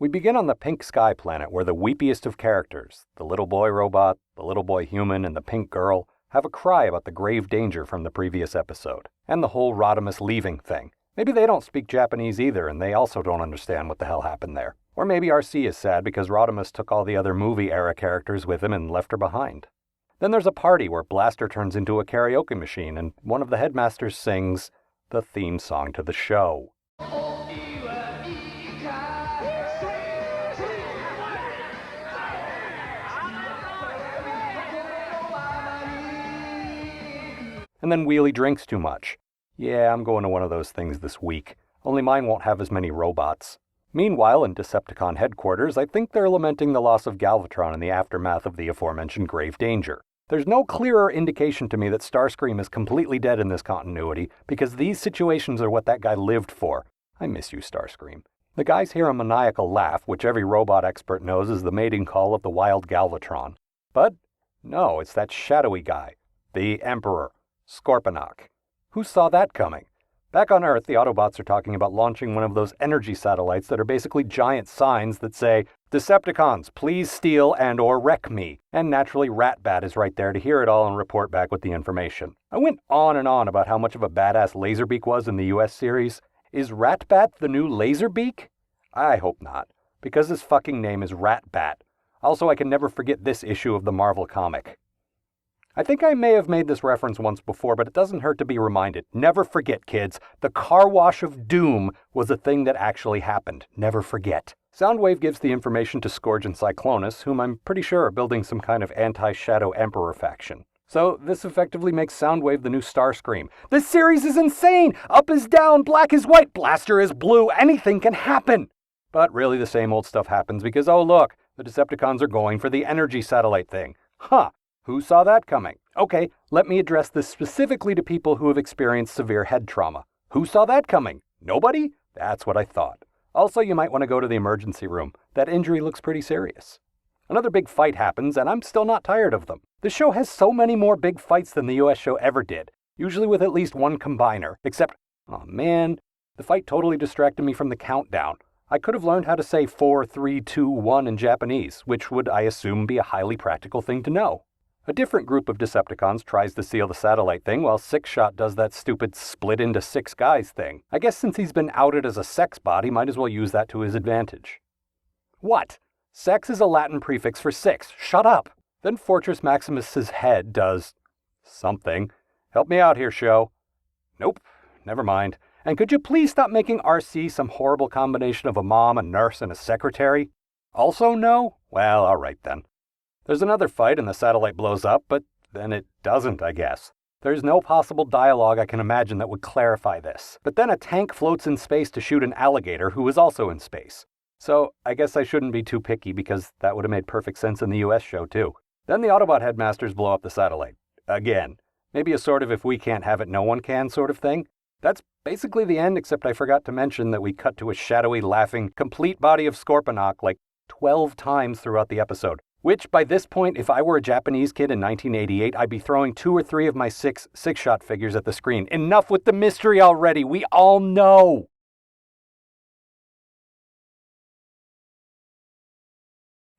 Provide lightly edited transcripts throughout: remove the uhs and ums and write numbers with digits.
We begin on the Pink Sky planet where the weepiest of characters, the little boy robot, the little boy human, and the pink girl, have a cry about the grave danger from the previous episode, and the whole Rodimus leaving thing. Maybe they don't speak Japanese either, and they also don't understand what the hell happened there. Or maybe RC is sad because Rodimus took all the other movie-era characters with him and left her behind. Then there's a party where Blaster turns into a karaoke machine, and one of the Headmasters sings the theme song to the show. And then Wheelie drinks too much. Yeah, I'm going to one of those things this week. Only mine won't have as many robots. Meanwhile, in Decepticon headquarters, I think they're lamenting the loss of Galvatron in the aftermath of the aforementioned grave danger. There's no clearer indication to me that Starscream is completely dead in this continuity, because these situations are what that guy lived for. I miss you, Starscream. The guys hear a maniacal laugh, which every robot expert knows is the mating call of the wild Galvatron. But no, it's that shadowy guy, the Emperor, Scorponok. Who saw that coming? Back on Earth, the Autobots are talking about launching one of those energy satellites that are basically giant signs that say, Decepticons, please steal and or wreck me. And naturally, Ratbat is right there to hear it all and report back with the information. I went on and on about how much of a badass Laserbeak was in the US series. Is Ratbat the new Laserbeak? I hope not, because his fucking name is Ratbat. Also, I can never forget this issue of the Marvel comic. I think I may have made this reference once before, but it doesn't hurt to be reminded. Never forget, kids. The car wash of doom was a thing that actually happened. Never forget. Soundwave gives the information to Scourge and Cyclonus, whom I'm pretty sure are building some kind of anti-Shadow Emperor faction. So this effectively makes Soundwave the new Starscream. This series is insane! Up is down, black is white, Blaster is blue, anything can happen! But really the same old stuff happens because, oh look, the Decepticons are going for the energy satellite thing. Huh. Who saw that coming? Okay, let me address this specifically to people who have experienced severe head trauma. Who saw that coming? Nobody? That's what I thought. Also, you might want to go to the emergency room. That injury looks pretty serious. Another big fight happens, and I'm still not tired of them. The show has so many more big fights than the US show ever did, usually with at least one combiner, except, oh man, the fight totally distracted me from the countdown. I could have learned how to say 4, 3, 2, 1 in Japanese, which would, I assume, be a highly practical thing to know. A different group of Decepticons tries to seal the satellite thing while Six-Shot does that stupid split into 6 guys thing. I guess since he's been outed as a sex bot, he might as well use that to his advantage. What? Sex is a Latin prefix for 6. Shut up! Then Fortress Maximus's head does something. Help me out here, show. Nope, never mind. And could you please stop making RC some horrible combination of a mom, a nurse, and a secretary? Also no? Well, alright then. There's another fight and the satellite blows up, but then it doesn't, I guess. There's no possible dialogue I can imagine that would clarify this. But then a tank floats in space to shoot an alligator who is also in space. So I guess I shouldn't be too picky because that would have made perfect sense in the US show too. Then the Autobot Headmasters blow up the satellite. Again. Maybe a sort of if we can't have it, no one can sort of thing. That's basically the end, except I forgot to mention that we cut to a shadowy, laughing, complete body of Scorponok like 12 times throughout the episode. Which, by this point, if I were a Japanese kid in 1988, I'd be throwing 2 or 3 of my six-shot figures at the screen. Enough with the mystery already! We all know!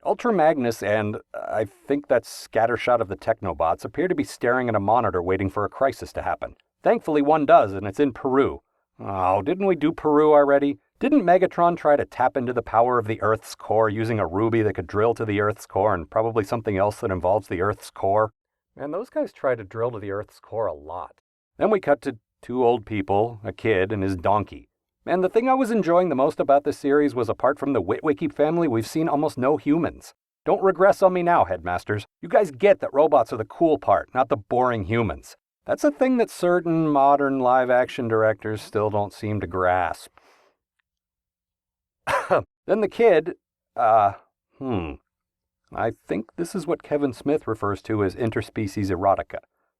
Ultra Magnus and, I think that's Scattershot of the Technobots, appear to be staring at a monitor waiting for a crisis to happen. Thankfully one does, and it's in Peru. Oh, didn't we do Peru already? Didn't Megatron try to tap into the power of the Earth's core using a ruby that could drill to the Earth's core and probably something else that involves the Earth's core? And those guys try to drill to the Earth's core a lot. Then we cut to 2 old people, a kid, and his donkey. And the thing I was enjoying the most about this series was apart from the Witwicky family, we've seen almost no humans. Don't regress on me now, Headmasters. You guys get that robots are the cool part, not the boring humans. That's a thing that certain modern live-action directors still don't seem to grasp. Then the kid, I think this is what Kevin Smith refers to as interspecies erotica.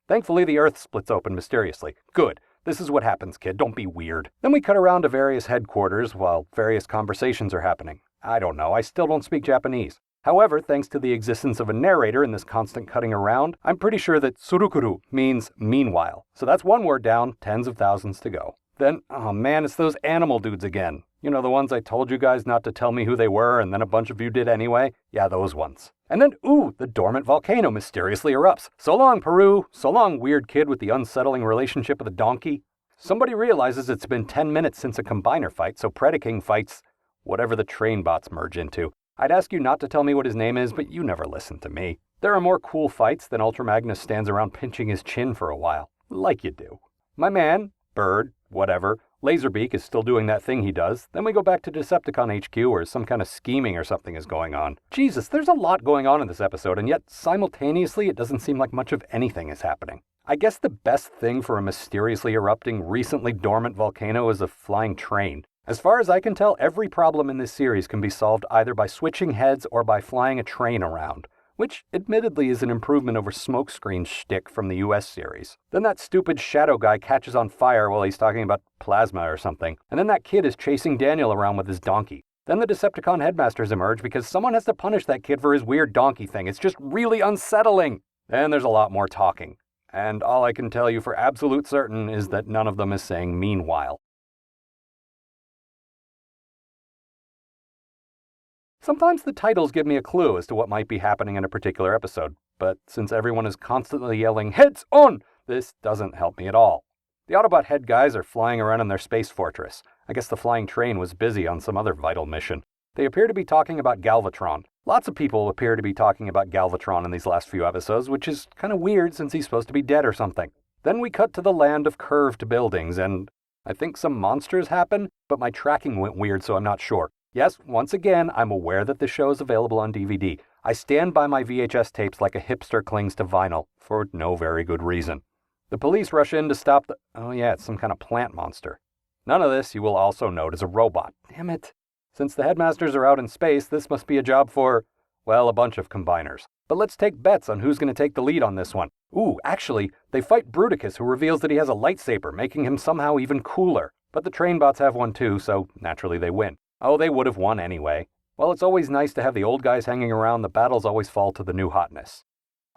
Thankfully, the Earth splits open mysteriously. Good. This is what happens, kid. Don't be weird. Then we cut around to various headquarters while various conversations are happening. I don't know. I still don't speak Japanese. However, thanks to the existence of a narrator in this constant cutting around, I'm pretty sure that surukuru means meanwhile. So that's one word down, tens of thousands to go. Then, oh man, it's those animal dudes again. You know, the ones I told you guys not to tell me who they were, and then a bunch of you did anyway? Yeah, those ones. And then, ooh, the dormant volcano mysteriously erupts. So long, Peru. So long, weird kid with the unsettling relationship with a donkey. Somebody realizes it's been 10 minutes since a combiner fight, so Predaking fights whatever the train bots merge into. I'd ask you not to tell me what his name is, but you never listen to me. There are more cool fights than Ultra Magnus stands around pinching his chin for a while. Like you do. My man, Bird, whatever, Laserbeak is still doing that thing he does. Then we go back to Decepticon HQ where some kind of scheming or something is going on. Jesus, there's a lot going on in this episode, and yet simultaneously it doesn't seem like much of anything is happening. I guess the best thing for a mysteriously erupting, recently dormant volcano is a flying train. As far as I can tell, every problem in this series can be solved either by switching heads or by flying a train around, which admittedly is an improvement over Smokescreen's shtick from the US series. Then that stupid shadow guy catches on fire while he's talking about plasma or something, and then that kid is chasing Daniel around with his donkey. Then the Decepticon Headmasters emerge because someone has to punish that kid for his weird donkey thing. It's just really unsettling. Then there's a lot more talking. And all I can tell you for absolute certain is that none of them is saying meanwhile. Sometimes the titles give me a clue as to what might be happening in a particular episode, but since everyone is constantly yelling, "Heads on!" this doesn't help me at all. The Autobot head guys are flying around in their space fortress. I guess the flying train was busy on some other vital mission. They appear to be talking about Galvatron. Lots of people appear to be talking about Galvatron in these last few episodes, which is kind of weird since he's supposed to be dead or something. Then we cut to the land of curved buildings, and I think some monsters happen, but my tracking went weird, so I'm not sure. Yes, once again, I'm aware that the show is available on DVD. I stand by my VHS tapes like a hipster clings to vinyl, for no very good reason. The police rush in to stop the... Oh yeah, it's some kind of plant monster. None of this, you will also note, is a robot. Damn it. Since the Headmasters are out in space, this must be a job for, well, a bunch of combiners. But let's take bets on who's going to take the lead on this one. Ooh, actually, they fight Bruticus, who reveals that he has a lightsaber, making him somehow even cooler. But the train bots have one too, so naturally they win. Oh, they would have won anyway. Well, it's always nice to have the old guys hanging around. The battles always fall to the new hotness.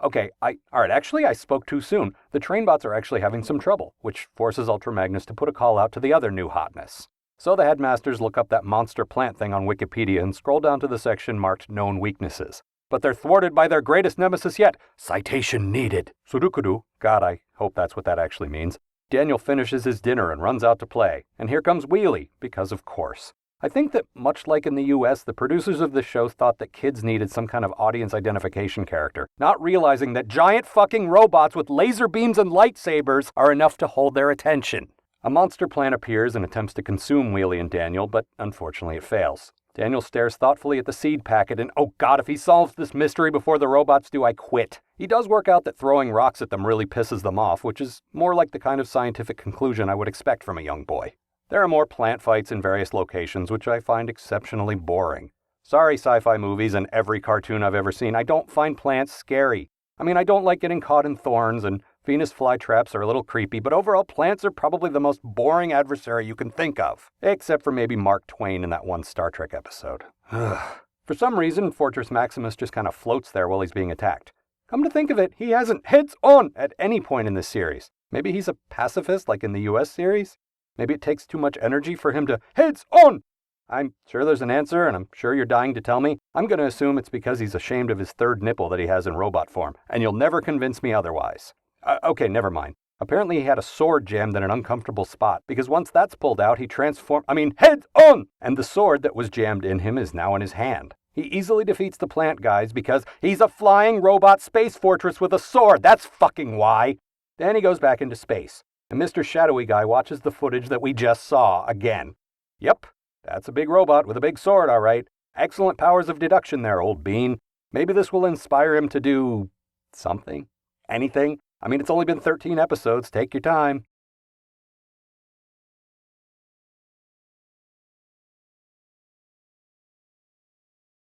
Okay, Alright, actually I spoke too soon. The train bots are actually having some trouble, which forces Ultra Magnus to put a call out to the other new hotness. So the Headmasters look up that monster plant thing on Wikipedia and scroll down to the section marked Known Weaknesses. But they're thwarted by their greatest nemesis yet. Citation needed. Surukudu. God, I hope that's what that actually means. Daniel finishes his dinner and runs out to play. And here comes Wheelie, because of course. I think that, much like in the US, the producers of the show thought that kids needed some kind of audience identification character, not realizing that giant fucking robots with laser beams and lightsabers are enough to hold their attention. A monster plant appears and attempts to consume Wheelie and Daniel, but unfortunately it fails. Daniel stares thoughtfully at the seed packet and, oh god, if he solves this mystery before the robots do, I quit. He does work out that throwing rocks at them really pisses them off, which is more like the kind of scientific conclusion I would expect from a young boy. There are more plant fights in various locations, which I find exceptionally boring. Sorry, sci-fi movies and every cartoon I've ever seen, I don't find plants scary. I mean, I don't like getting caught in thorns, and Venus flytraps are a little creepy, but overall, plants are probably the most boring adversary you can think of. Except for maybe Mark Twain in that one Star Trek episode. For some reason, Fortress Maximus just kind of floats there while he's being attacked. Come to think of it, he hasn't heads on at any point in this series. Maybe he's a pacifist like in the US series? Maybe it takes too much energy for him to heads on! I'm sure there's an answer, and I'm sure you're dying to tell me. I'm going to assume it's because he's ashamed of his third nipple that he has in robot form, and you'll never convince me otherwise. Okay, never mind. Apparently he had a sword jammed in an uncomfortable spot, because once that's pulled out, he heads on! And the sword that was jammed in him is now in his hand. He easily defeats the plant guys because he's a flying robot space fortress with a sword. That's fucking why. Then he goes back into space. And Mr. Shadowy Guy watches the footage that we just saw again. Yep, that's a big robot with a big sword, all right. Excellent powers of deduction there, old bean. Maybe this will inspire him to do something. Anything. I mean, it's only been 13 episodes. Take your time.